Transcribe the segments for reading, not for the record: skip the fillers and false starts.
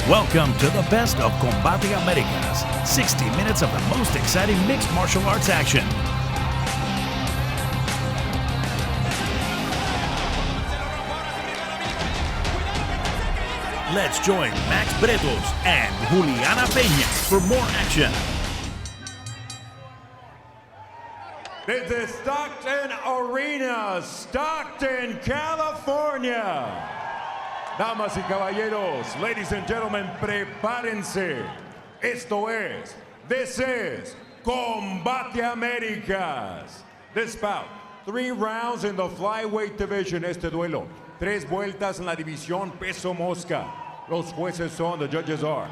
Welcome to the best of Combate Americas, 60 minutes of the most exciting mixed martial arts action. Let's join Max Bretos and Juliana Peña for more action. Desde Stockton Arena, Stockton, California. Damas y caballeros, ladies and gentlemen, prepárense. This is Combate Americas. This bout, 3 rounds in the flyweight division. Este duelo, 3 vueltas en la división peso mosca. Los jueces son, the judges are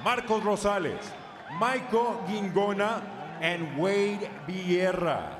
Marcos Rosales, Michael Gingona, and Wade Vieira.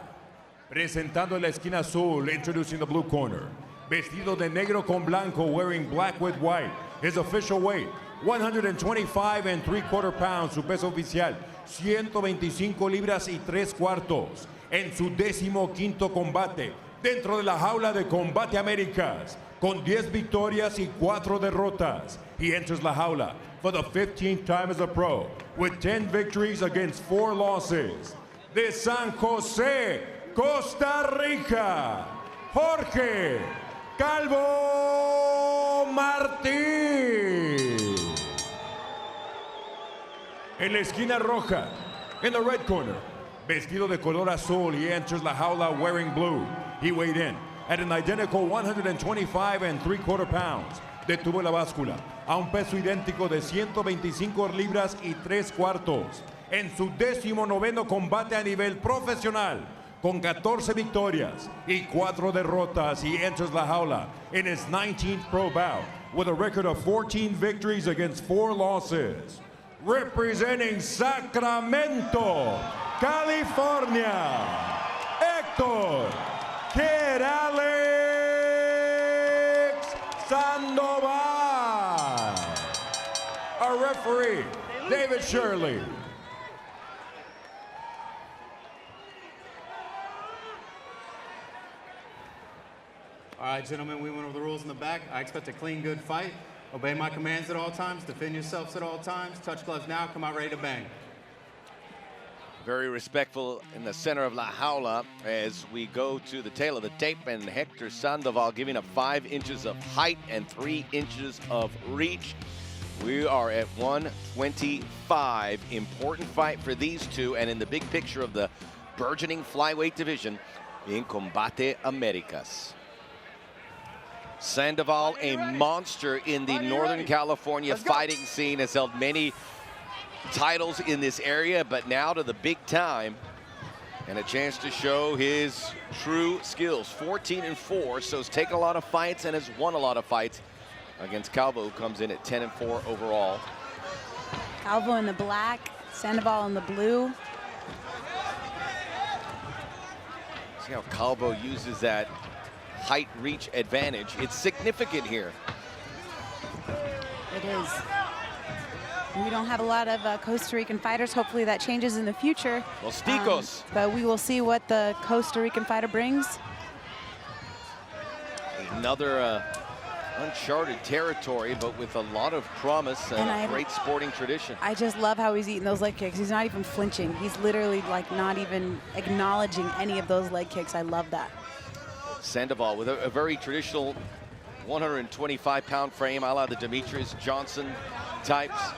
Presentando en la esquina azul, introducing the blue corner. Vestido de negro con blanco, wearing black with white. His official weight, 125 3/4 pounds. Su peso oficial, 125 libras y 3/4. En su 15º combate, dentro de la jaula de Combate Américas, con 10 victorias y 4 derrotas. He enters la jaula for the 15th time as a pro, with 10 victories against 4 losses. De San Jose, Costa Rica, Jorge Calvo Martín. En la esquina roja, in the red corner, vestido de color azul, he enters la jaula wearing blue. He weighed in at an identical 125 3/4 pounds. Detuvo la báscula a un peso idéntico de 125 libras y 3/4. En su 19º combate a nivel profesional, con 14 victorias y 4 derrotas, he enters la jaula in his 19th pro bout with a record of 14 victories against 4 losses. Representing Sacramento, California, Hector Sandoval. Our referee, David Shirley. All right, gentlemen, we went over the rules in the back. I expect a clean, good fight. Obey my commands at all times. Defend yourselves at all times. Touch gloves now. Come out ready to bang. Very respectful in the center of La Jaula as we go to the tail of the tape, and Hector Sandoval giving up 5 inches of height and 3 inches of reach. We are at 125. Important fight for these two, and in the big picture of the burgeoning flyweight division in Combate Americas. Sandoval, a monster in the Northern California fighting scene, has held many titles in this area, but now to the big time and a chance to show his true skills. 14-4, so has taken a lot of fights and has won a lot of fights against Calvo, who comes in at 10-4 overall. Calvo in the black, Sandoval in the blue. See how Calvo uses that height reach advantage. It's significant here. It is. We don't have a lot of Costa Rican fighters. Hopefully that changes in the future. Los Ticos. But we will see what the Costa Rican fighter brings. Another uncharted territory, but with a lot of promise and a great sporting tradition. I just love how he's eating those leg kicks. He's not even flinching. He's literally like not even acknowledging any of those leg kicks. I love that. Sandoval with a very traditional 125-pound frame, a la the Demetrius Johnson types.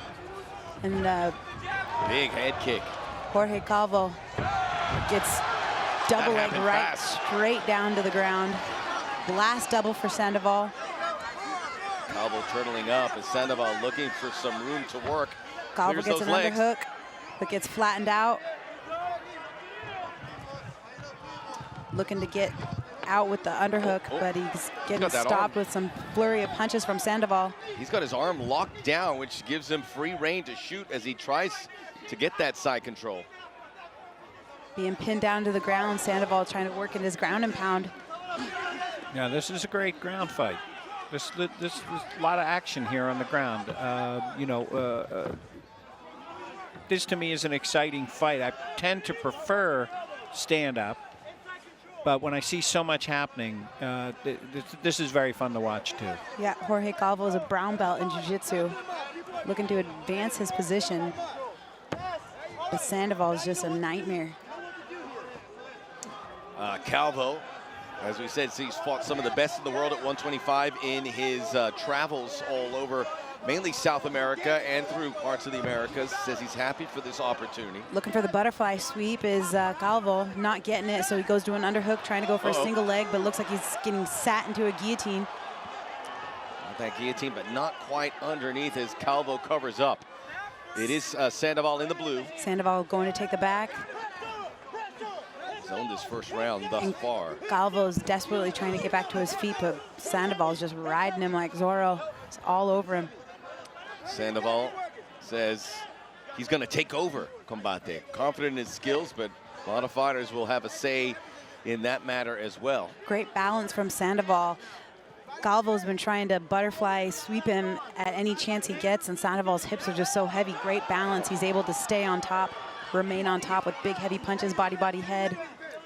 And big head kick. Jorge Calvo gets double leg right straight down to the ground. Last double for Sandoval. Calvo turtling up as Sandoval looking for some room to work. Calvo gets an underhook, but gets flattened out. Looking to get out with the underhook, but he's getting stopped with some flurry of punches from Sandoval. He's got his arm locked down, which gives him free rein to shoot as he tries to get that side control. Being pinned down to the ground, Sandoval trying to work in his ground and pound. Yeah, this is a great ground fight. There's a lot of action here on the ground. This to me is an exciting fight. I tend to prefer stand-up. But when I see so much happening, this is very fun to watch, too. Yeah, Jorge Calvo is a brown belt in jiu-jitsu. looking to advance his position. But Sandoval is just a nightmare. Calvo, as we said, he's fought some of the best in the world at 125 in his travels all over, mainly South America and through parts of the Americas. Says he's happy for this opportunity. Looking for the butterfly sweep is Calvo, not getting it, so he goes to an underhook, trying to go for a single leg, but looks like he's getting sat into a guillotine. Not that guillotine, but not quite underneath as Calvo covers up. It is Sandoval in the blue. Sandoval going to take the back. Zoned his first round thus far. Calvo's desperately trying to get back to his feet, but Sandoval's just riding him like Zorro. It's all over him. Sandoval says he's going to take over Combate. Confident in his skills, but a lot of fighters will have a say in that matter as well. Great balance from Sandoval. Calvo's been trying to butterfly sweep him at any chance he gets, and Sandoval's hips are just so heavy. Great balance. He's able to stay on top, remain on top with big, heavy punches, body, head.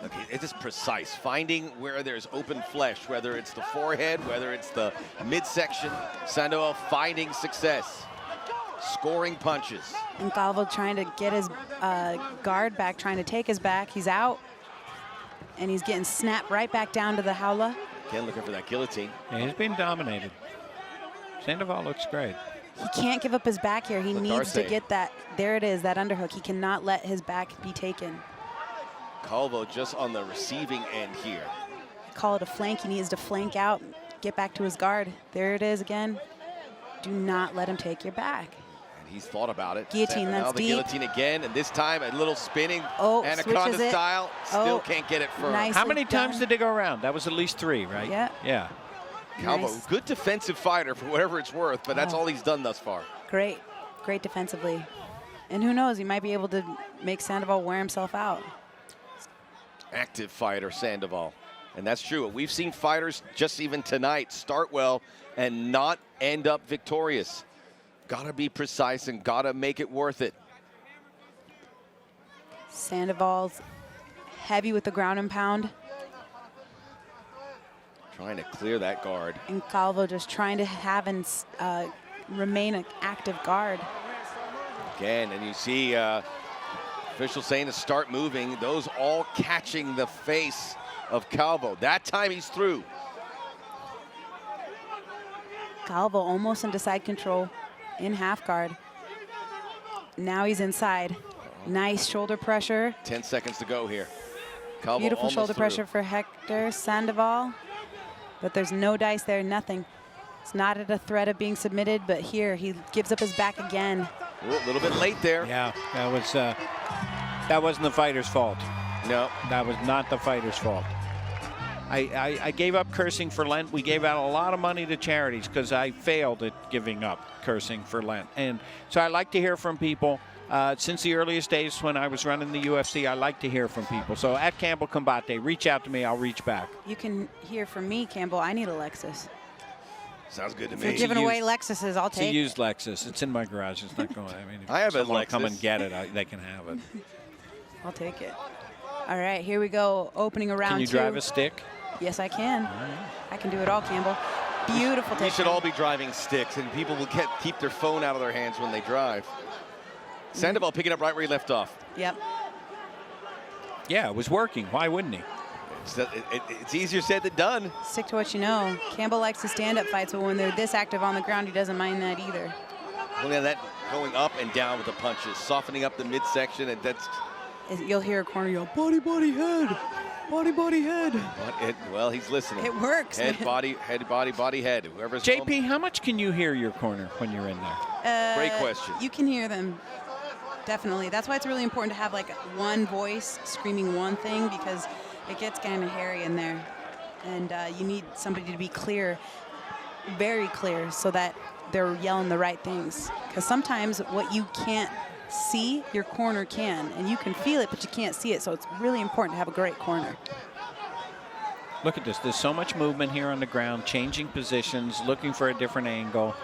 Okay, it's just precise, finding where there's open flesh, whether it's the forehead, whether it's the midsection. Sandoval finding success, scoring punches. And Calvo trying to get his guard back, trying to take his back. He's out, and he's getting snapped right back down to the jaula. Again, looking for that guillotine. Yeah, he's been dominated. Sandoval looks great. He can't give up his back here. He needs to get that. There it is, that underhook. He cannot let his back be taken. Calvo just on the receiving end here. Call it a flank. He needs to flank out, get back to his guard. There it is again. Do not let him take your back. And he's thought about it. Guillotine, that's now the deep. guillotine again, and this time a little spinning Anaconda style. Still can't get it firm. How many times did they go around? That was at least 3, right? Yeah. Yeah. Calvo, good defensive fighter for whatever it's worth, but that's all he's done thus far. Great defensively. And who knows, he might be able to make Sandoval wear himself out. Active fighter, Sandoval. And that's true. We've seen fighters just even tonight start well and not end up victorious. Gotta be precise and gotta make it worth it. Sandoval's heavy with the ground and pound. Trying to clear that guard. And Calvo just trying to have and remain an active guard. Again, and you see officials saying to start moving. Those all catching the face of Calvo. That time he's through. Calvo almost into side control in half guard. Now he's inside. Nice shoulder pressure. 10 seconds to go here. Calvo Beautiful shoulder through. pressure for Hector Sandoval. But there's no dice there, nothing. It's not at a threat of being submitted, but here he gives up his back again. Ooh, a little bit late there. Yeah, that wasn't the fighter's fault. No. That was not the fighter's fault. I gave up cursing for Lent. We gave out a lot of money to charities because I failed at giving up cursing for Lent. And so I like to hear from people. Since the earliest days when I was running the UFC, I like to hear from people. So at Campbell Combate, reach out to me. I'll reach back. You can hear from me, Campbell. I need a Lexus. Sounds good to If me. you're giving away Lexuses, I'll It's take a used Lexus. It's in my garage. It's not going. I mean, if I have a someone will Lexus. come and get it, they can have it. I'll take it. All right, here we go. Opening around Can you 2. drive a stick? Yes, I can. I can do it all, Campbell. Beautiful We takedown. should all be driving sticks, and people will keep their phone out of their hands when they drive. Sandoval picking up right where he left off. Yep. Yeah, it was working. Why wouldn't he? It's easier said than done. Stick to what you know. Campbell likes to stand-up fights, but when they're this active on the ground, he doesn't mind that either. Look at that going up and down with the punches, softening up the midsection, and that's... You'll hear a corner yell, body, body, head. Body, body, head. Well, he's listening. It works. Head, body, head. Whoever's JP, how much can you hear your corner when you're in there? Great question. You can hear them. Definitely. That's why it's really important to have like one voice screaming one thing, because it gets kind of hairy in there. And you need somebody to be clear, very clear, so that they're yelling the right things. Because sometimes what you can't see, your corner can. And you can feel it, but you can't see it. So it's really important to have a great corner. Look at this. There's so much movement here on the ground, changing positions, looking for a different angle.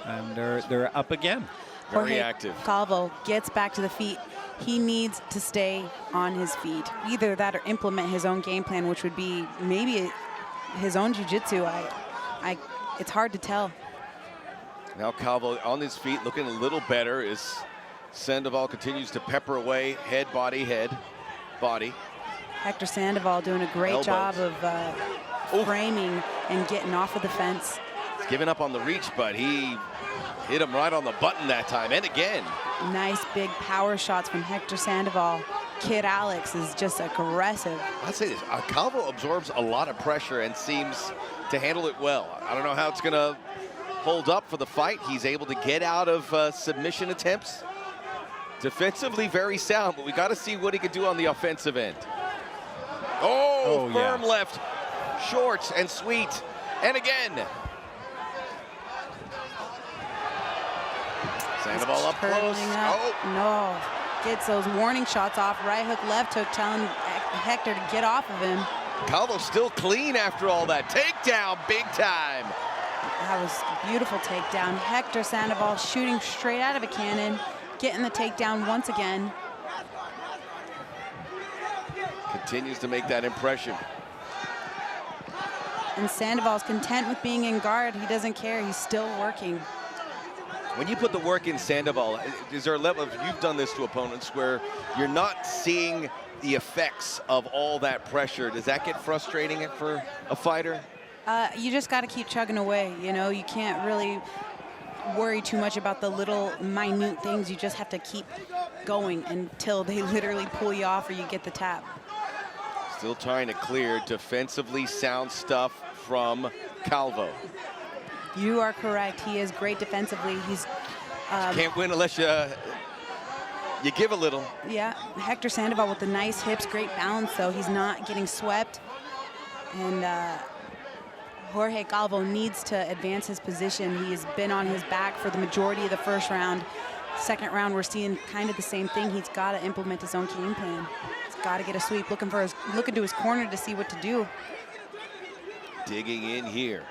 And they're up again. Very Jorge active. Calvo gets back to the feet. He needs to stay on his feet. Either that or implement his own game plan, which would be maybe his own jiu-jitsu. It's hard to tell. Now Calvo on his feet, looking a little better as Sandoval continues to pepper away, head, body, head, body. Hector Sandoval doing a great job of framing and getting off of the fence. He's giving up on the reach, but he hit him right on the button that time, and again. Nice big power shots from Hector Sandoval. Kid Alex is just aggressive. I'd say this, Calvo absorbs a lot of pressure and seems to handle it well. I don't know how it's gonna hold up for the fight. He's able to get out of submission attempts. Defensively very sound, but we gotta see what he can do on the offensive end. Oh, firm left, short and sweet, and again. Sandoval up close. No, gets those warning shots off. Right hook, left hook, telling Hector to get off of him. Calvo still clean after all that. Takedown, big time. That was a beautiful takedown. Hector Sandoval shooting straight out of a cannon, getting the takedown once again. Continues to make that impression. And Sandoval's content with being in guard. He doesn't care, he's still working. When you put the work in Sandoval, is there a level of, you've done this to opponents where you're not seeing the effects of all that pressure? Does that get frustrating for a fighter? You just got to keep chugging away. You know, you can't really worry too much about the little minute things. You just have to keep going until they literally pull you off or you get the tap. Still trying to clear defensively sound stuff from Calvo. You are correct. He is great defensively. He's can't win unless you give a little. Yeah, Hector Sandoval with the nice hips, great balance though. He's not getting swept. And Jorge Calvo needs to advance his position. He has been on his back for the majority of the first round. Second round, we're seeing kind of the same thing. He's got to implement his own game plan. He's got to get a sweep, looking to his corner to see what to do. Digging in here.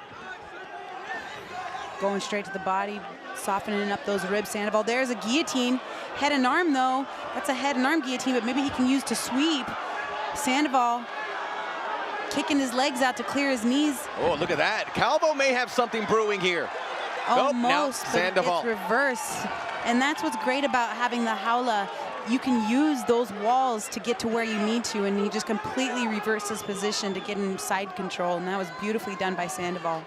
Going straight to the body, softening up those ribs. Sandoval, there's a guillotine. Head and arm, though. That's a head and arm guillotine, but maybe he can use to sweep. Sandoval kicking his legs out to clear his knees. Oh, look at that. Calvo may have something brewing here. Almost, nope, but Sandoval. it's reverse. And that's what's great about having the jaula. You can use those walls to get to where you need to, and he just completely reversed his position to get in side control, and that was beautifully done by Sandoval.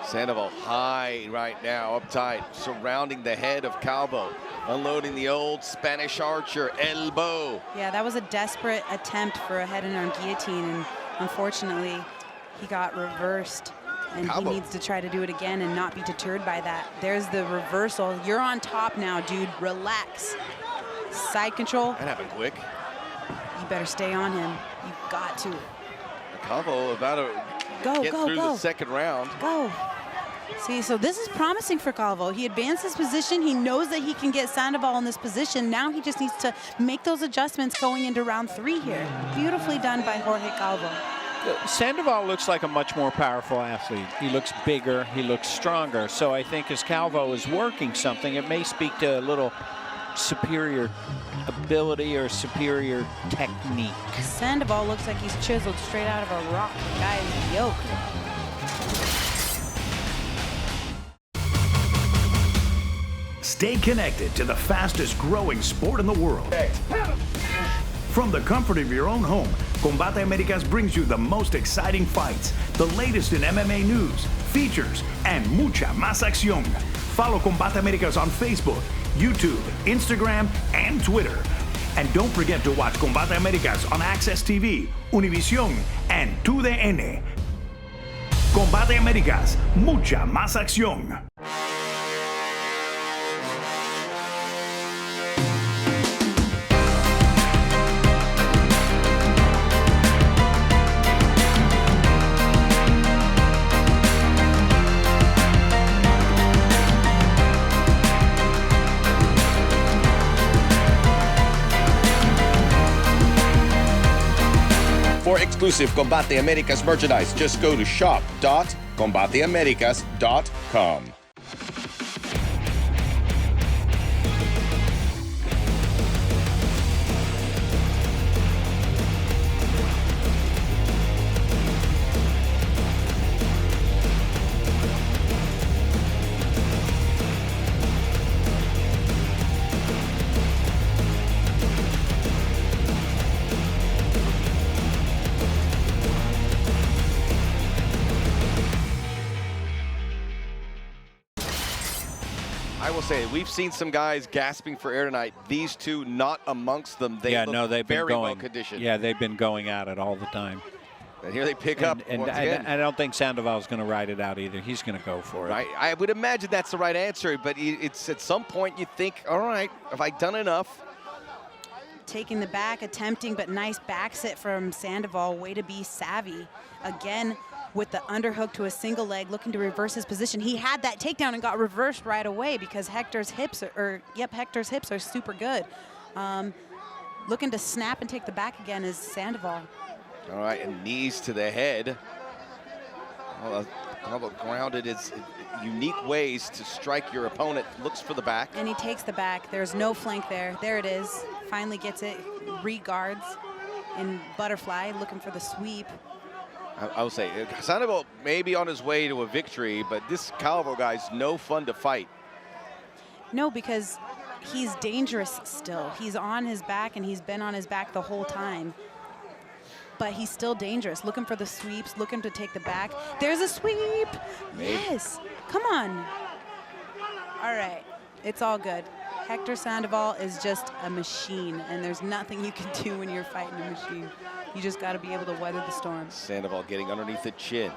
Sandoval high right now, uptight, surrounding the head of Calvo, unloading the old Spanish archer elbow. Yeah, that was a desperate attempt for a head and arm guillotine, and unfortunately, he got reversed. And Calvo, he needs to try to do it again and not be deterred by that. There's the reversal. You're on top now, dude. Relax. Side control. That happened quick. You better stay on him. You've got to. Calvo about to get through the second round. Go. See, so this is promising for Calvo. He advanced his position. He knows that he can get Sandoval in this position. Now he just needs to make those adjustments going into round 3 here. Beautifully done by Jorge Calvo. Sandoval looks like a much more powerful athlete. He looks bigger, he looks stronger. So I think as Calvo is working something, it may speak to a little superior ability or superior technique. Sandoval looks like he's chiseled straight out of a rock. The guy is yoked. Stay connected to the fastest growing sport in the world. From the comfort of your own home, Combate Americas brings you the most exciting fights, the latest in MMA news, features, and mucha más acción. Follow Combate Americas on Facebook, YouTube, Instagram, and Twitter. And don't forget to watch Combate Americas on Access TV, Univision, and 2DN. Combate Americas, mucha más acción. For exclusive Combate Americas merchandise, just go to shop.combateamericas.com. I will say, we've seen some guys gasping for air tonight. These two not amongst them. They look they've been very going, well conditioned. Yeah, they've been going at it all the time. And here they pick up once again. I don't think Sandoval's going to ride it out either. He's going to go for it. I would imagine that's the right answer, but it's at some point you think, all right, have I done enough? Taking the back, attempting, but nice back sit from Sandoval. Way to be savvy. Again, with the underhook to a single leg, looking to reverse his position. He had that takedown and got reversed right away because Hector's hips are super good. Looking to snap and take the back again is Sandoval. All right, and knees to the head. Calvo grounded is unique ways to strike your opponent. Looks for the back. And he takes the back. There's no flank there. There it is. Finally gets it. Reguards in butterfly, looking for the sweep. I will say, Sandoval may be on his way to a victory, but this Calvo guy's no fun to fight. No, because he's dangerous still. He's on his back, and he's been on his back the whole time. But he's still dangerous, looking for the sweeps, looking to take the back. There's a sweep. Maybe. Yes. Come on. All right. It's all good. Hector Sandoval is just a machine, and there's nothing you can do when you're fighting a machine. You just got to be able to weather the storm. Sandoval getting underneath the chin.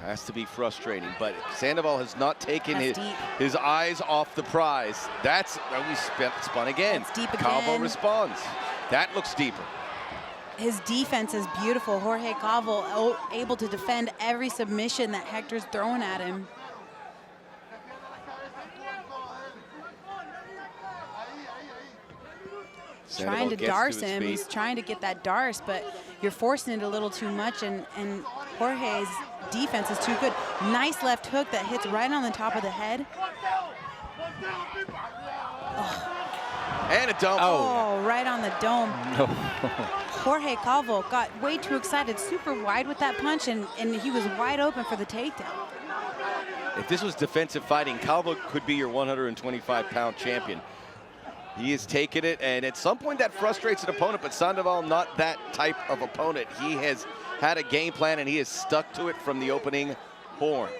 Has to be frustrating, but Sandoval has not taken his eyes off the prize. That's, we spun again. That's deep again. Calvo responds. That looks deeper. His defense is beautiful. Jorge Calvo able to defend every submission that Hector's throwing at him. Trying to darce him. He's trying to get that darce, but you're forcing it a little too much, and Jorge's defense is too good. Nice left hook that hits right on the top of the head. Oh. And a dome. Oh, right on the dome. No. Jorge Calvo got way too excited, super wide with that punch, and he was wide open for the takedown. If this was defensive fighting, Calvo could be your 125-pound champion. He has taken it, and at some point that frustrates an opponent, but Sandoval not that type of opponent. He has had a game plan, and he has stuck to it from the opening horn.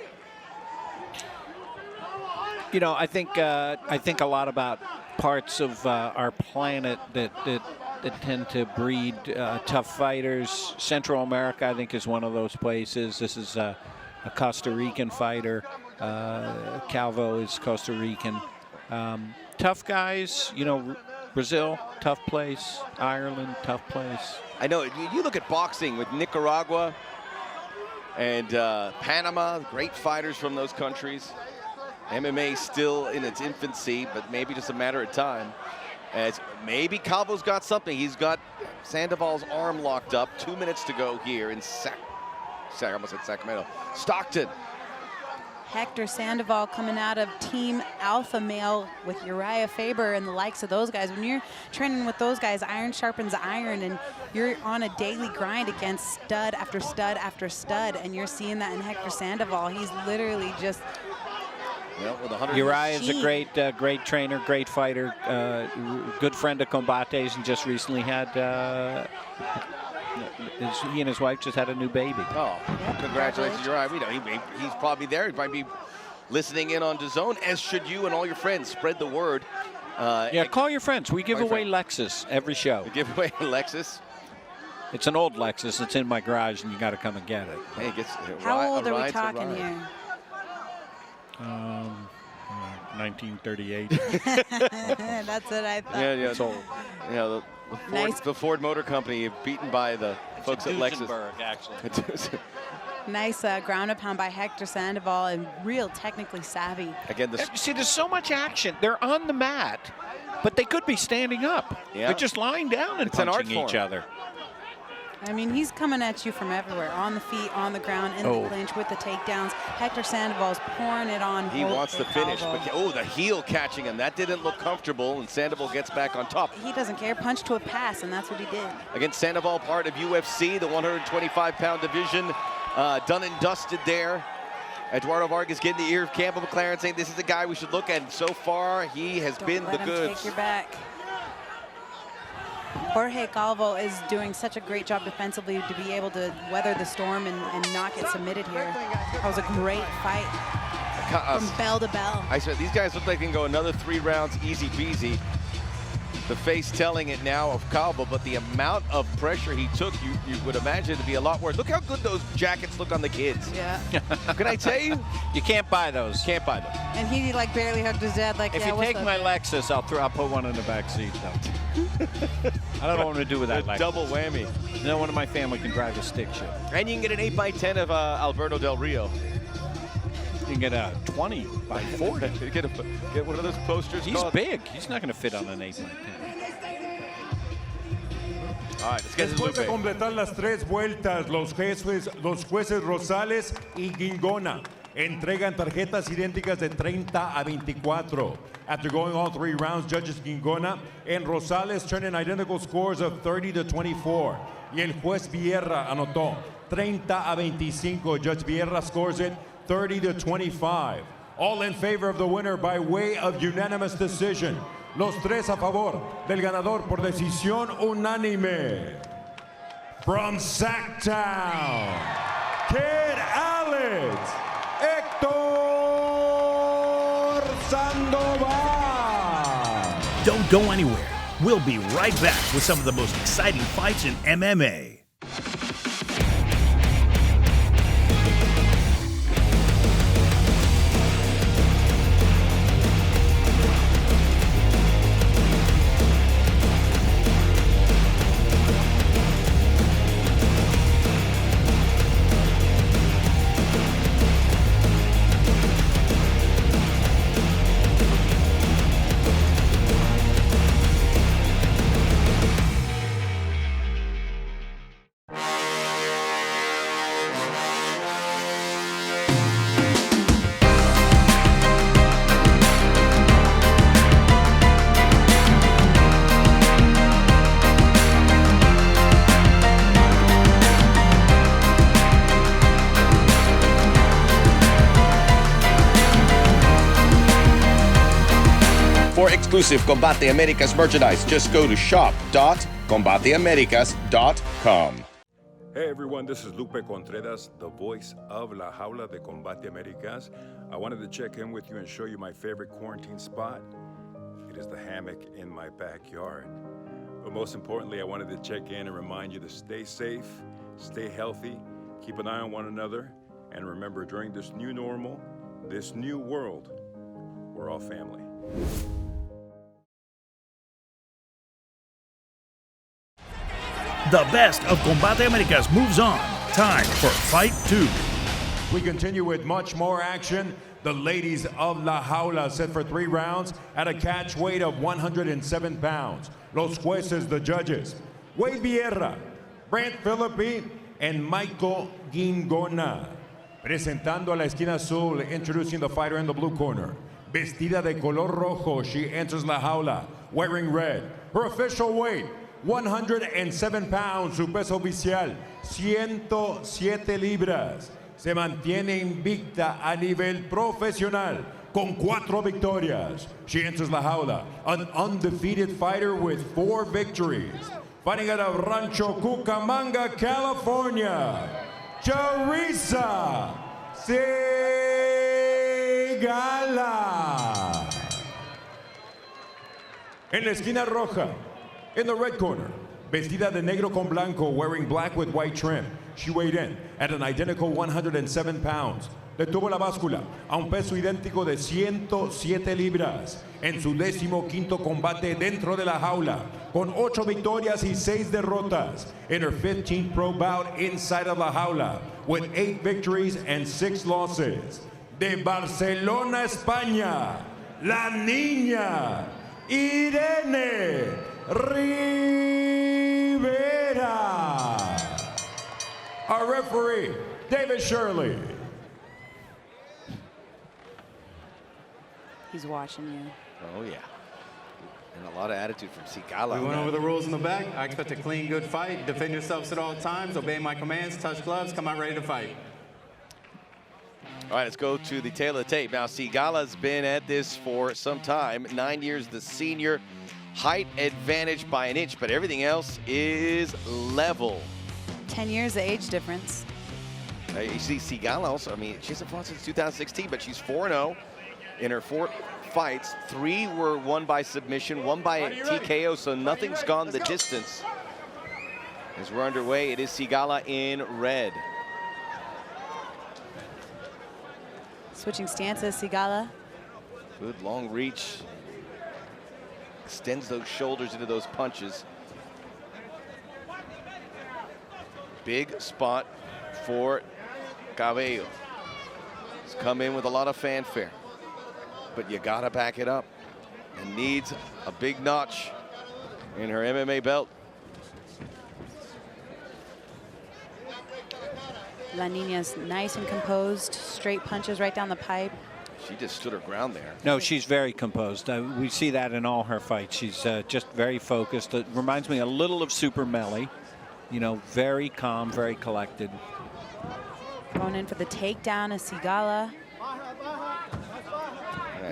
You know, I think a lot about parts of our planet that tend to breed tough fighters. Central America, I think, is one of those places. This is a Costa Rican fighter. Calvo is Costa Rican. Tough guys, you know, Brazil, tough place. Ireland, tough place. I know, you look at boxing with Nicaragua and Panama, great fighters from those countries. MMA still in its infancy, but maybe just a matter of time. As maybe Calvo's got something. He's got Sandoval's arm locked up. 2 minutes to go here in Sacramento. Stockton. Hector Sandoval coming out of Team Alpha Male with Uriah Faber and the likes of those guys. When you're training with those guys, iron sharpens iron, and you're on a daily grind against stud after stud after stud, and you're seeing that in Hector Sandoval. He's literally just... Uriah is a great trainer, great fighter, good friend of Combate's, and just recently had, he and his wife just had a new baby. Oh, congratulations, Uriah. You know, he's probably there. He might be listening in on DAZN, as should you and all your friends. Spread the word. Yeah, call your friends. We give away Lexus every show. We give away a Lexus. It's an old Lexus. It's in my garage, and you got to come and get it. Hey, how old are we talking here? 1938. That's what I thought. Yeah, it's old. You know, the Ford Motor Company beaten by the folks at Lexus. Actually. Nice ground and pound by Hector Sandoval, and real technically savvy. Again, see, there's so much action. They're on the mat, but they could be standing up. Yeah. They're just lying down and punching each other. I mean, he's coming at you from everywhere, on the feet, on the ground, in the clinch with the takedowns. Hector Sandoval's pouring it on. He wants the finish, but the heel catching him. That didn't look comfortable, and Sandoval gets back on top. He doesn't care. Punch to a pass, and that's what he did. Again, Sandoval, part of UFC, the 125-pound division, done and dusted there. Eduardo Vargas getting the ear of Campbell McLaren, saying this is the guy we should look at. And so far, he has been the goods. Take your back. Jorge Calvo is doing such a great job defensively to be able to weather the storm and not get submitted here. That was a great fight. from bell to bell. I said these guys look like they can go another 3 rounds easy peasy. The face telling it now of Calvo, but the amount of pressure he took, you would imagine to be a lot worse. Look how good those jackets look on the kids. Yeah. Can I tell you? You can't buy those. Can't buy them. And he like barely hugged his dad. Like, If yeah, you take my Lexus, I'll put one in the back seat, though. I don't know what to do with that Lexus. Double whammy. No one in my family can drive a stick shift. And you can get an 8x10 of Alberto Del Rio. You can get a 20 by 40. get one of those posters. He's big. He's not going to fit on an 8x10. All right, let's get Después de Lupe. completar las 3 vueltas, los jueces Rosales y Guingona entregan tarjetas idénticas de 30 a 24. After going all 3 rounds, judges Guingona and Rosales turn in identical scores of 30 to 24. Y el juez Vierra anotó 30 a 25. Judge Vierra scores it 30 to 25. All in favor of the winner by way of unanimous decision. Los 3 a favor del ganador por decisión unánime. From Sacktown, Kid Alex, Hector Sandoval. Don't go anywhere. We'll be right back with some of the most exciting fights in MMA. For exclusive Combate Americas merchandise, just go to shop.combateamericas.com. Hey everyone, this is Lupe Contreras, the voice of La Jaula de Combate Americas. I wanted to check in with you and show you my favorite quarantine spot. It is the hammock in my backyard. But most importantly, I wanted to check in and remind you to stay safe, stay healthy, keep an eye on one another, and remember during this new normal, this new world, we're all family. The best of Combate Americas moves on. Time for Fight 2. We continue with much more action. The ladies of La Jaula set for 3 rounds at a catch weight of 107 pounds. Los jueces, the judges, Wade Vierra, Brent Philippi, and Michael Guingona. Presentando a la esquina azul, introducing the fighter in the blue corner. Vestida de color rojo, she enters La Jaula wearing red. Her official weight, 107 pounds, su peso oficial, 107 libras. Se mantiene invicta a nivel profesional con 4 victorias. She enters La Jaula, an undefeated fighter with 4 victories. Fighting out of Rancho Cucamonga, California, Charisa Sigala. En la esquina roja, in the red corner, vestida de negro con blanco, wearing black with white trim. She weighed in at an identical 107 pounds. Detuvo la báscula a un peso idéntico de 107 libras en su 15º combate dentro de la jaula, con 8 victorias y 6 derrotas. In her 15th pro bout inside of la jaula, with 8 victories and 6 losses. De Barcelona, España, la niña Irene Rivera. Our referee, David Shirley. He's watching you. Oh, yeah. And a lot of attitude from Sigala. We went over the rules in the back. I expect a clean, good fight. Defend yourselves at all times. Obey my commands. Touch gloves. Come out ready to fight. All right, let's go to the tail of the tape. Now, Sigala's been at this for some time. 9 years the senior. Height advantage by an inch, but everything else is level. 10 years, the age difference. You see Sigala also, I mean, she hasn't fought since 2016, but she's 4-0 in her 4 fights. 3 were won by submission, 1 by a TKO, so nothing's gone the distance. As we're underway, it is Sigala in red. Switching stances, Sigala. Good long reach. Extends those shoulders into those punches. Big spot for Cabello. He's come in with a lot of fanfare, but you gotta back it up, and needs a big notch in her MMA belt. La Nina's nice and composed, straight punches right down the pipe. She just stood her ground there. No, she's very composed. We see that in all her fights. She's just very focused. It reminds me a little of Super Melly. You know, very calm, very collected. Going in for the takedown of Sigala.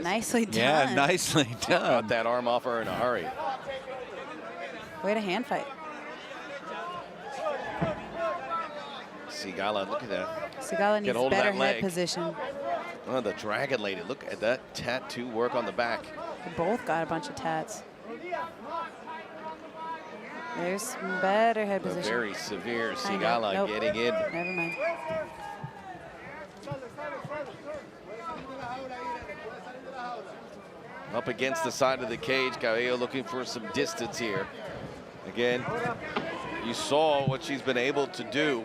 Nicely done. Yeah, nicely done. Got that arm off her in a hurry. Way to hand fight. Sigala, look at that. Sigala needs better head position. Oh, the Dragon Lady. Look at that tattoo work on the back. They both got a bunch of tats. There's some better head position. Very severe Sigala getting in. Never mind. Up against the side of the cage, Cabello looking for some distance here. Again, you saw what she's been able to do.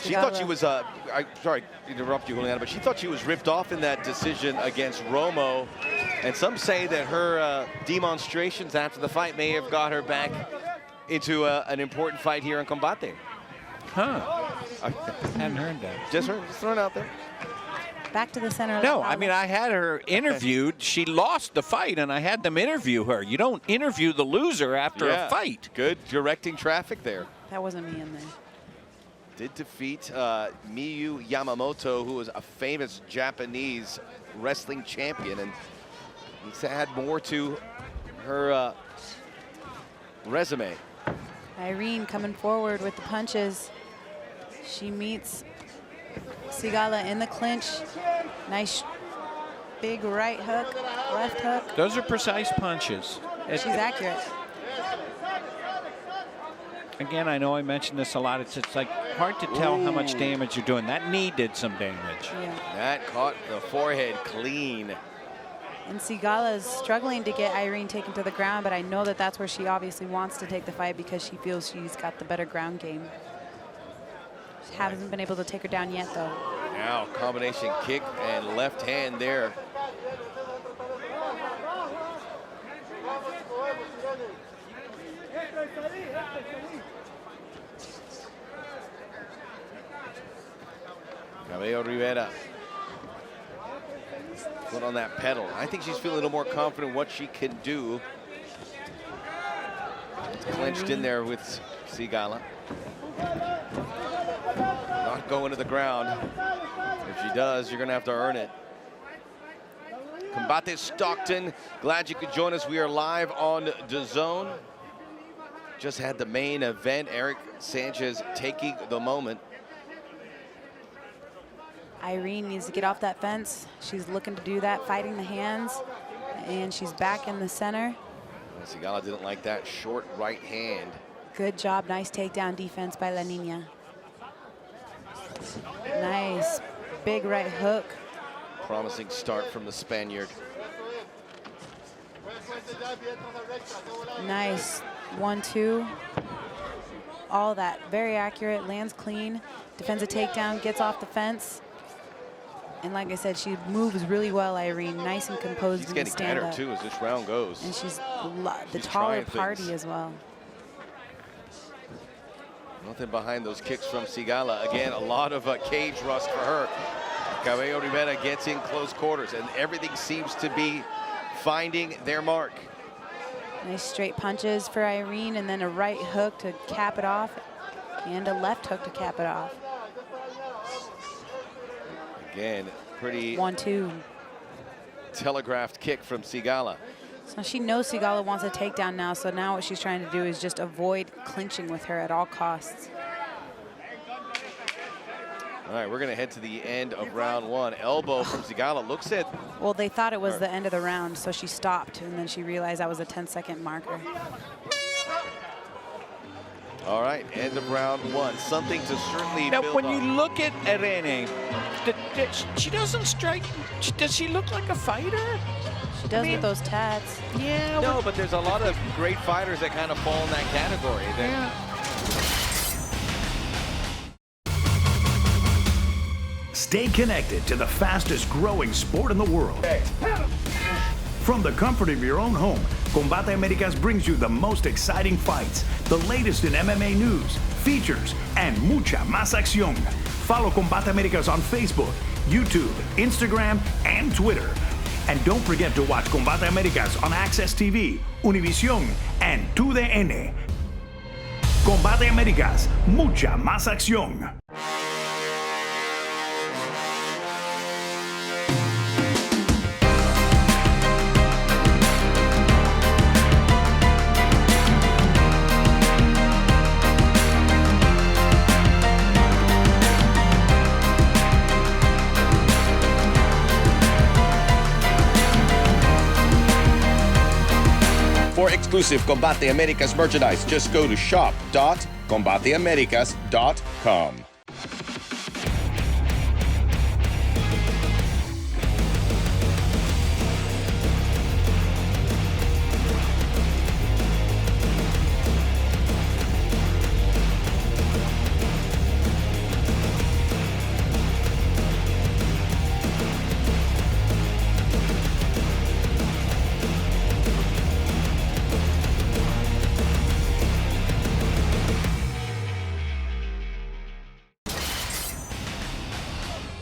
She thought she was, sorry to interrupt you, Juliana, but she thought she was ripped off in that decision against Romo. And some say that her demonstrations after the fight may have got her back into an important fight here in Combate. Huh. I hadn't heard that. Just throwing it out there. Back to the center. No, I mean, I had her interviewed. She lost the fight, and I had them interview her. You don't interview the loser after a fight. Good directing traffic there. That wasn't me in there. Did defeat Miyu Yamamoto, who was a famous Japanese wrestling champion, and he's had more to her resume. Irene coming forward with the punches. She meets Sigala in the clinch. Nice big right hook, left hook. Those are precise punches. She's accurate. Again, I know I mentioned this a lot. It's like hard to tell how much damage you're doing. That knee did some damage. Yeah. That caught the forehead clean. And Sigala is struggling to get Irene taken to the ground, but I know that that's where she obviously wants to take the fight because she feels she's got the better ground game. She hasn't been able to take her down yet, though. Now, combination kick and left hand there. Cabello Rivera. Foot on that pedal. I think she's feeling a little more confident what she can do. It's clenched in there with Sigala. Not going to the ground. If she does, you're going to have to earn it. Combate Stockton, glad you could join us. We are live on DAZN. Just had the main event. Eric Sanchez taking the moment. Irene needs to get off that fence. She's looking to do that, fighting the hands, and she's back in the center. Sigala didn't like that short right hand. Good job, nice takedown defense by La Nina. Nice, big right hook. Promising start from the Spaniard. Nice, 1-2. All that, very accurate, lands clean, defends a takedown, gets off the fence. And like I said, she moves really well, Irene. Nice and composed. She's getting better too as this round goes. And she's the taller party as well. Nothing behind those kicks from Sigala. Again, a lot of cage rust for her. Cabello Rivera gets in close quarters, and everything seems to be finding their mark. Nice straight punches for Irene, and then a right hook to cap it off, and a left hook to cap it off. Again, pretty 1-2. Telegraphed kick from Sigala. So she knows Sigala wants a takedown now, so now what she's trying to do is just avoid clinching with her at all costs. All right, we're going to head to the end of round 1. Elbow from Sigala. Looks at... Well, they thought it was the end of the round, so she stopped, and then she realized that was a 10-second marker. All right, end of round 1. Something to certainly Now, build when on. you look at Irene, she doesn't strike. Does she look like a fighter? She does with those tats. Yeah. No, but there's a lot of great fighters that kind of fall in that category. Stay connected to the fastest growing sport in the world. From the comfort of your own home, Combate Americas brings you the most exciting fights, the latest in MMA news, features, and mucha más acción. Follow Combate Americas on Facebook, YouTube, Instagram, and Twitter. And don't forget to watch Combate Americas on Access TV, Univision, and TUDN. Combate Americas, mucha más acción. For exclusive Combate Americas merchandise, just go to shop.combateamericas.com.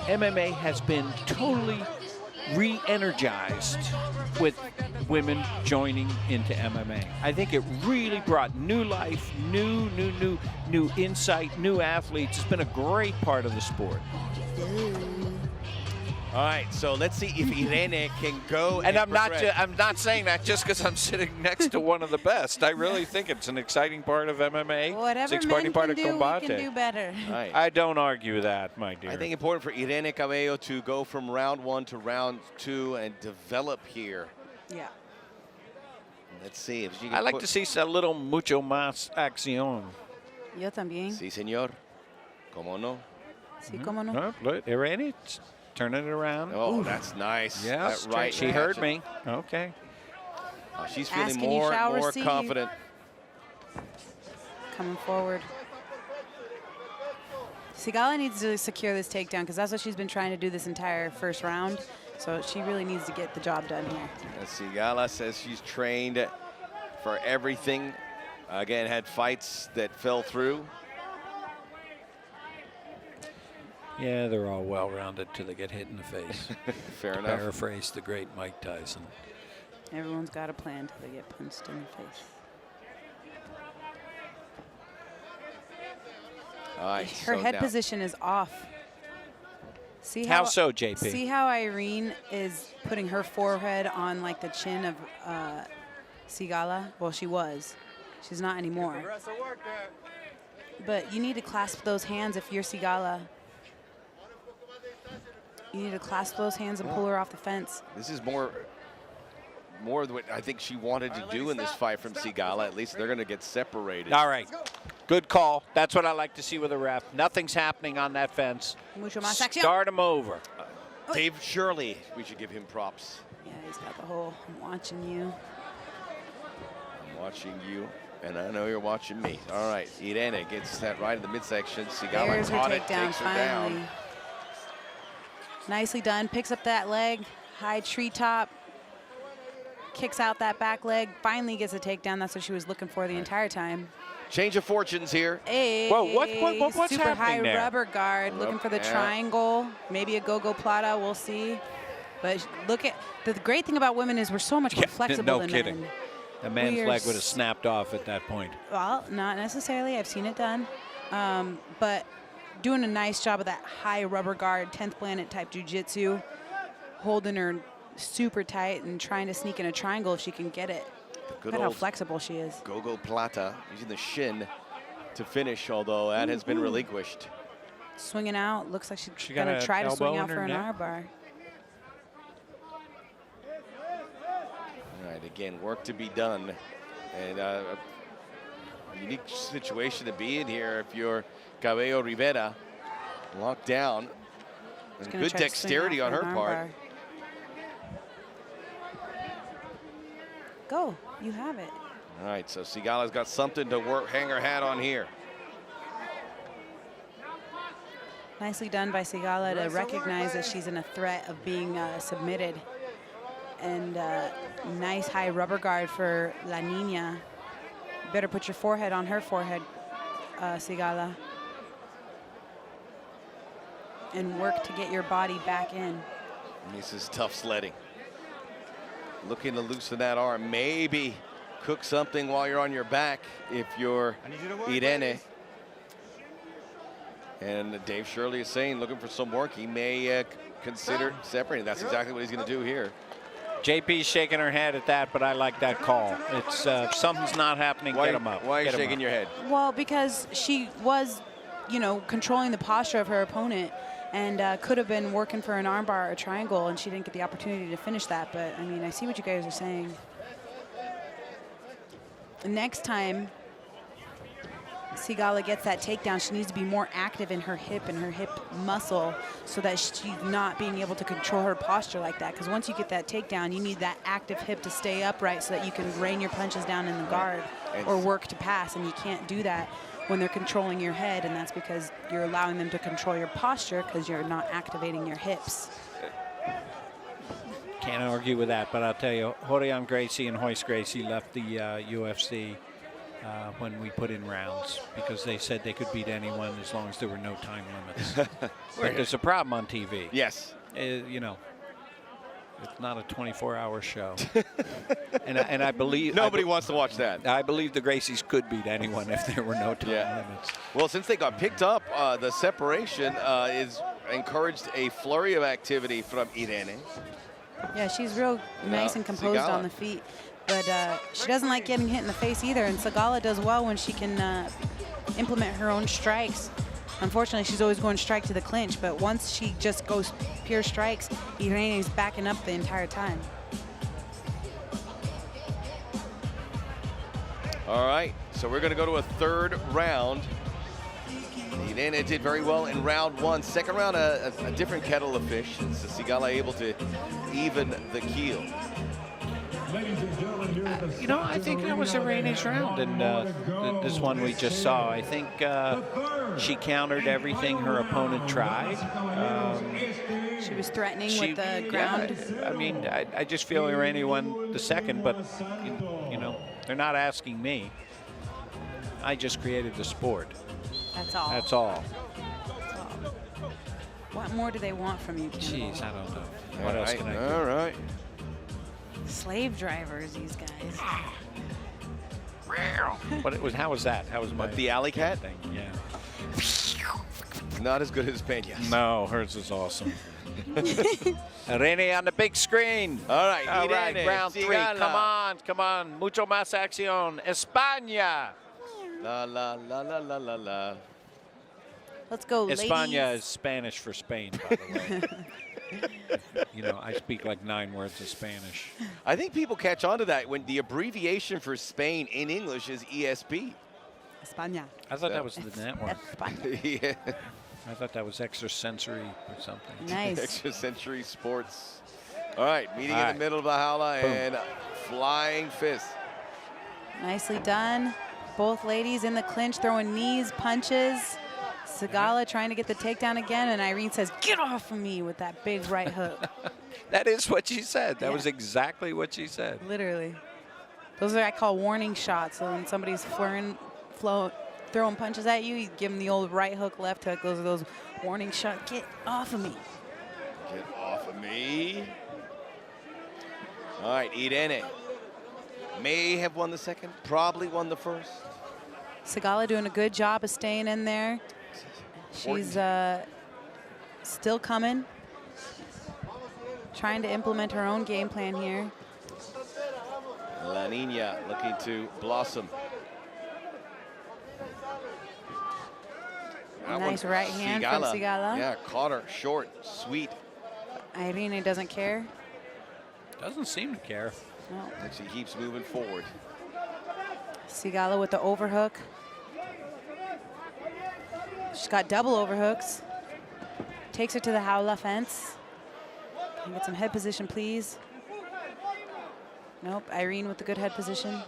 MMA has been totally re-energized with women joining into MMA. I think it really brought new life, new insight, new athletes. It's been a great part of the sport. All right, so let's see if Irene can go. And I'm not saying that just because I'm sitting next to one of the best. I really think it's an exciting part of MMA. Whatever it's an exciting part of Combate. we can do better. Right. I don't argue that, my dear. I think important for Irene Cabello to go from round 1 to round 2 and develop here. Yeah. Let's see if she can I like to see a little mucho más acción. Yo también. Sí, señor. ¿Cómo no? Sí, cómo no. Oh, look, Irene, turning it around. Oh, that's nice. Yeah, that right. she heard me. Okay. She's feeling Asking you more shall receive. confident. Coming forward. Sigala needs to secure this takedown because that's what she's been trying to do this entire first round. So she really needs to get the job done here. And Sigala says she's trained for everything. Again, had fights that fell through. Yeah, they're all well-rounded till they get hit in the face. Fair to enough. Paraphrase the great Mike Tyson. Everyone's got a plan till they get punched in the face. All right, Her so head now- position is off. See How so, JP? See how Irene is putting her forehead on like the chin of Sigala? Well, she was. She's not anymore. But you need to clasp those hands if you're Sigala. You need to clasp those hands and pull her off the fence. This is more what I think she wanted to do in this fight from Sigala. At least they're going to get separated. All right. Good call. That's what I like to see with a ref. Nothing's happening on that fence. Mucho más acción. Start him over. Dave Shirley, we should give him props. Yeah, he's got the whole I'm watching you. I'm watching you, and I know you're watching me. All right, Irene gets that right in the midsection. Sigala There's her caught it, takedown takes her finally. down. Nicely done. Picks up that leg. High treetop. Kicks out that back leg. Finally gets a takedown. That's what she was looking for the entire time. Change of fortunes here. Hey, Whoa, what's super high happening there? rubber guard. Looking for the Yeah. triangle. Maybe a go-go plata. We'll see. But look at the great thing about women is we're so much more flexible no than kidding. men. The man's We're leg would have snapped off at that point. Well, not necessarily. I've seen it done. But doing a nice job of that high rubber guard, 10th planet type jiu-jitsu, holding her super tight and trying to sneak in a triangle if she can get it. Good Look at how old flexible she is. go-go plata, using the shin to finish, although that has been relinquished. Swinging out. Looks like she's She going got to an try to swing elbow out in for her an neck. armbar. All right, again, work to be done. And a unique situation to be in here if you're Cabello Rivera. Locked down. And good dexterity on her part. Go. You have it. All right, so Sigala's got something to hang her hat on here. Nicely done by Sigala to recognize that she's in a threat of being submitted. And nice high rubber guard for La Nina. Better put your forehead on her forehead, Sigala. And work to get your body back in. This is tough sledding. Looking to loosen that arm. Maybe cook something while you're on your back if you're Irene. And Dave Shirley is saying, looking for some work. He may consider separating. That's exactly what he's going to do here. JP's shaking her head at that, but I like that call. It's something's not happening. Get him up. Why are you shaking your head? Well, because she was, you know, controlling the posture of her opponent and could have been working for an armbar or a triangle, and she didn't get the opportunity to finish that. But, I mean, I see what you guys are saying. Next time Sigala gets that takedown, she needs to be more active in her hip and her hip muscle so that she's not being able to control her posture like that. Because once you get that takedown, you need that active hip to stay upright so that you can rain your punches down in the guard or work to pass. And you can't do that when they're controlling your head, and that's because you're allowing them to control your posture because you're not activating your hips. Can't argue with that, but I'll tell you, Rorion Gracie and Royce Gracie left the UFC when we put in rounds because they said they could beat anyone as long as there were no time limits. But there's a problem on TV. Yes. You know, it's not a 24-hour show. and I believe nobody wants to watch that. I believe the Gracies could beat anyone if there were no time limits. Well, since they got picked up, the separation is encouraged a flurry of activity from Irene. Yeah, she's real nice and composed Sigala on the feet. But she doesn't like getting hit in the face either. And Sigala does well when she can implement her own strikes. Unfortunately, she's always going strike to the clinch. But once she just goes pure strikes, Irene is backing up the entire time. All right, so we're going to go to a third round. Irene did very well in round one. Second round, a different kettle of fish. So Sigala able to even the keel. You know, I think that was Irene's round, and this one we just saw. I think she countered everything her opponent tried. She was threatening with the ground. Yeah, I mean, I just feel Irene won the second, but you know, they're not asking me. I just created the sport. That's all. That's all. That's all. What more do they want from you, Kimball? Jeez, I don't know. What else can I do? All right. Slave drivers, these guys. How was that? How was the alley cat thing? Yeah. Not as good as Peña's. No, hers is awesome. Irene on the big screen. All right, all right. Irene, Round three. Sigala. Come on. Mucho más acción. España. La la la la la la la. Let's go, ladies. España is Spanish for Spain, by the way. You know, I speak like 9 words of Spanish. I think people catch on to that when the abbreviation for Spain in English is ESP. España. I thought that was the network. Yeah. I thought that was extrasensory or something. Nice. Extrasensory sports. All right, meeting in the middle of the jaula and flying fist. Nicely done. Both ladies in the clinch throwing knees, punches. Sigala trying to get the takedown again, and Irene says, "Get off of me," with that big right hook. That is what she said. That was exactly what she said. Literally. Those are, I call, warning shots. So when somebody's throwing punches at you, you give them the old right hook, left hook. Those are those warning shots. Get off of me. Get off of me. All right, Irene may have won the second, probably won the first. Sigala doing a good job of staying in there. She's still coming. Trying to implement her own game plan here. La Nina looking to blossom. Nice right hand from Sigala. Yeah, caught her short, sweet. Irene doesn't care. Doesn't seem to care. No. And she keeps moving forward. Sigala with the overhook. She's got double overhooks. Takes her to the jaula fence. Can you get some head position, please? Nope, Irene with the good head position.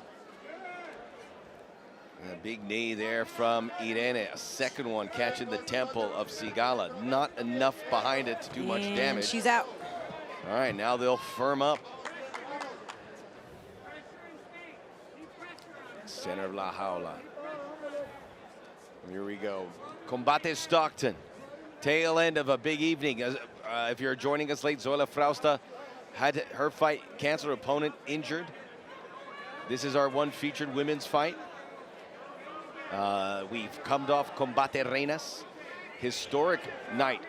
A big knee there from Irene. A second one catching the temple of Sigala. Not enough behind it to do much damage. She's out. All right, now they'll firm up. Center of La Jaula. Here we go. Combate Stockton. Tail end of a big evening. If you're joining us late, Zoila Frausta had her fight canceled, her opponent injured. This is our one featured women's fight. We've come off Combate Reinas. Historic night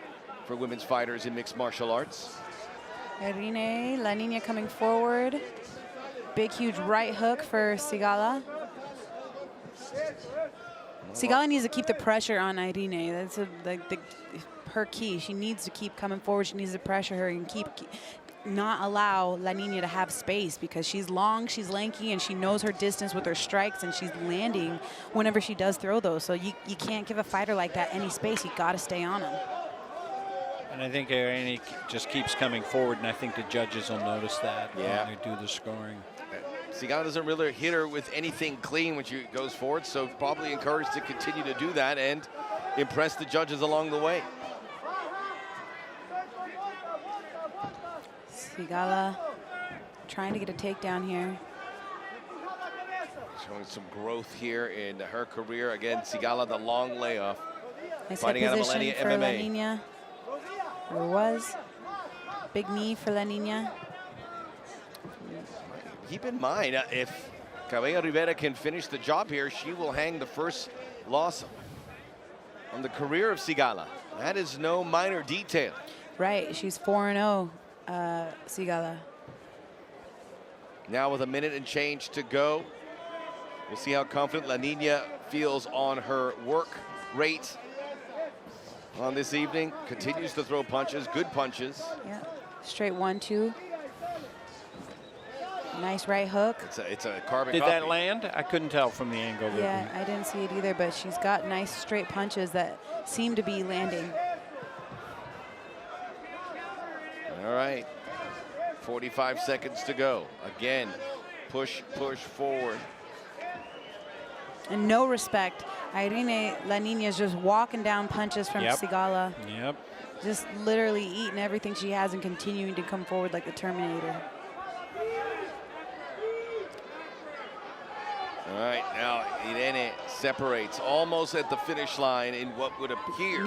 for women's fighters in mixed martial arts. Irene, La Niña coming forward. Big, huge right hook for Sigala. Sigala needs to keep the pressure on Irene. That's her key. She needs to keep coming forward. She needs to pressure her and not allow La Niña to have space, because she's long, she's lanky, and she knows her distance with her strikes, and she's landing whenever she does throw those. So you can't give a fighter like that any space. You got to stay on him. And I think Irene just keeps coming forward, and I think the judges will notice that when they do the scoring. Sigala doesn't really hit her with anything clean when she goes forward, so probably encouraged to continue to do that and impress the judges along the way. Sigala trying to get a takedown here. Showing some growth here in her career. Again, Sigala, the long layoff. Nice Fighting out of position Millennia for La MMA. Niña. Or was. Big knee for La Niña. Keep in mind, if Cabello Rivera can finish the job here, she will hang the first loss on the career of Sigala. That is no minor detail. Right, she's 4-0, Sigala. Now with a minute and change to go, we'll see how confident La Niña feels on her work rate on this evening. Continues to throw punches, good punches. Yeah, straight 1-2. Nice right hook. It's a carbon Did copy. that land? I couldn't tell from the angle. Yeah, I didn't see it either, but she's got nice straight punches that seem to be landing. All right, 45 seconds to go. Again, push forward. And no respect. Irene La Niña is just walking down punches from Sigala. Yep. Just literally eating everything she has and continuing to come forward like the Terminator. All right, now Irene separates almost at the finish line in what would appear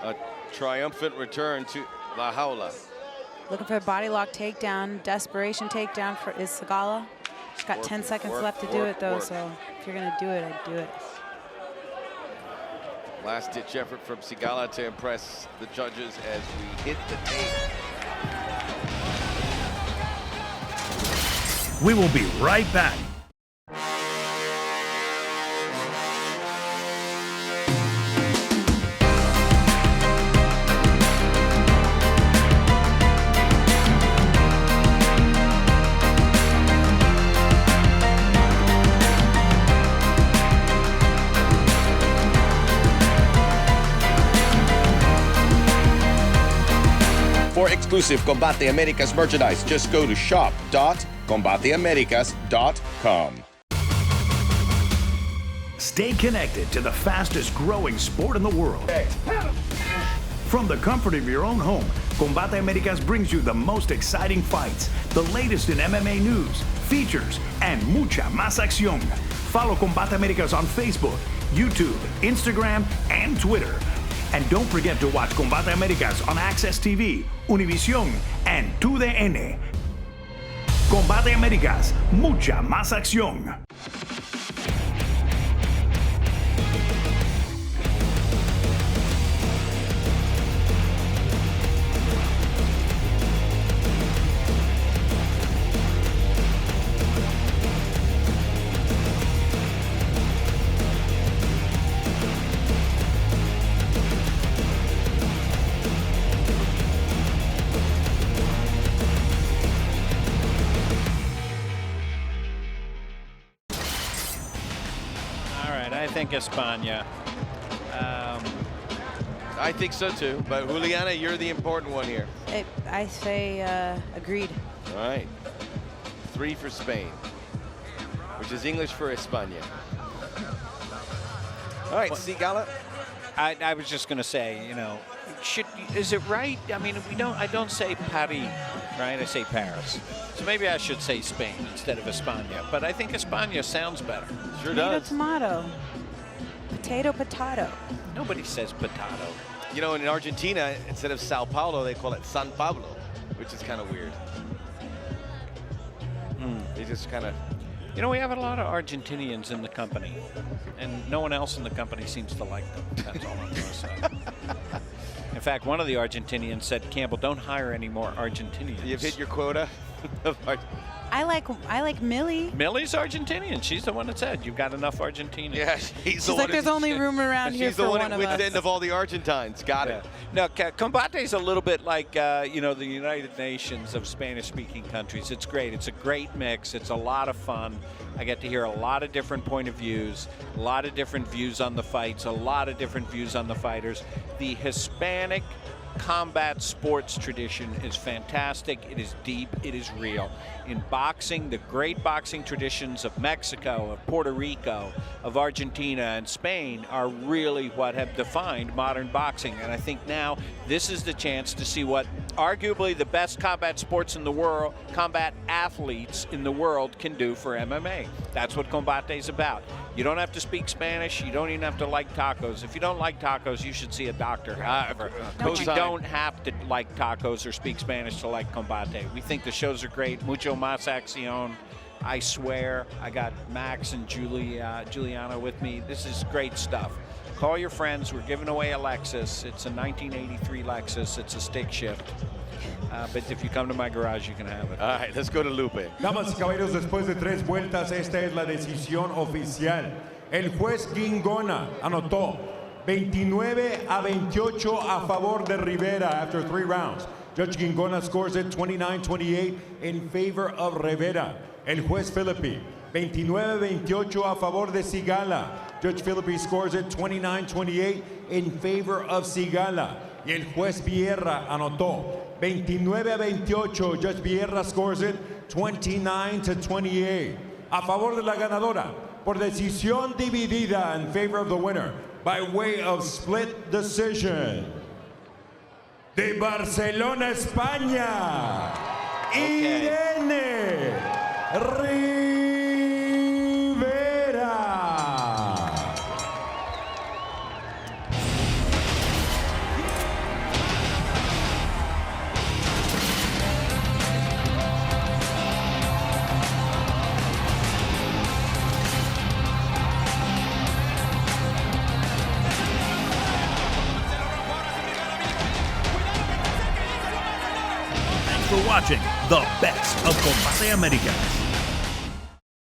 a triumphant return to La Jaula. Looking for a body lock takedown, desperation takedown for Sigala. She's got 10 seconds left to do it though, so if you're gonna do it, I'd do it. Last ditch effort from Sigala to impress the judges as we hit the tape. We will be right back. For exclusive Combate Americas merchandise, just go to shop.combateamericas.com. Stay connected to the fastest growing sport in the world. From the comfort of your own home, Combate Americas brings you the most exciting fights, the latest in MMA news, features, and mucha más acción. Follow Combate Americas on Facebook, YouTube, Instagram, and Twitter. And don't forget to watch Combate Americas on Access TV, Univision, and 2DN. Combate Americas, mucha más acción. think España. I think so too, but Juliana, you're the important one here. I say agreed. All right. 3 for Spain, which is English for España. All right, Sigala. I was just going to say, you know, is it right? I mean, I don't say Paris, right? I say Paris. So maybe I should say Spain instead of España. But I think España sounds better. Sure does. Tomato. Potato. Nobody says potato. You know, in Argentina, instead of Sao Paulo, they call it San Pablo, which is kind of weird. They just kind of... You know, we have a lot of Argentinians in the company, and no one else in the company seems to like them. That's all I'm going to say. In fact, one of the Argentinians said, Campbell, don't hire any more Argentinians. You've hit your quota? I like Millie. Millie's Argentinian. She's the one that said you've got enough Argentinians. Yeah, She's like, there's only room around here for one of us. She's the one at wit's end of all the Argentines. Got it. No, Combate's a little bit like, you know, the United Nations of Spanish-speaking countries. It's great. It's a great mix. It's a lot of fun. I get to hear a lot of different point of views, a lot of different views on the fights, a lot of different views on the fighters. The Hispanic combat sports tradition is fantastic. It is deep. It is real. In boxing, the great boxing traditions of Mexico, of Puerto Rico, of Argentina, and Spain are really what have defined modern boxing. And I think now this is the chance to see what arguably the best combat sports in the world, combat athletes in the world can do for MMA. That's what Combate is about. You don't have to speak Spanish. You don't even have to like tacos. If you don't like tacos, you should see a doctor. But you don't have to like tacos or speak Spanish to like Combate. We think the shows are great. Mucho más acción. I swear. I got Max and Juliana with me. This is great stuff. Call your friends. We're giving away a Lexus. It's a 1983 Lexus. It's a stick shift. But if you come to my garage, you can have it. All right, let's go to Lupe. Damas y caballeros, después de 3 vueltas, esta es la decisión oficial. El juez Guingona anotó 29-28 a favor de Rivera after 3 rounds. Judge Guingona scores it 29-28 in favor of Rivera. El juez Philippi, 29-28 a favor de Sigala. Judge Philippi scores it 29-28 in favor of Sigala. Y el juez Vieira anotó 29-28. Judge Vieira scores it 29-28. A favor de la ganadora por decisión dividida in favor of the winner by way of split decision. De Barcelona, España, Irene Rivera. For watching the best of Combate Americas.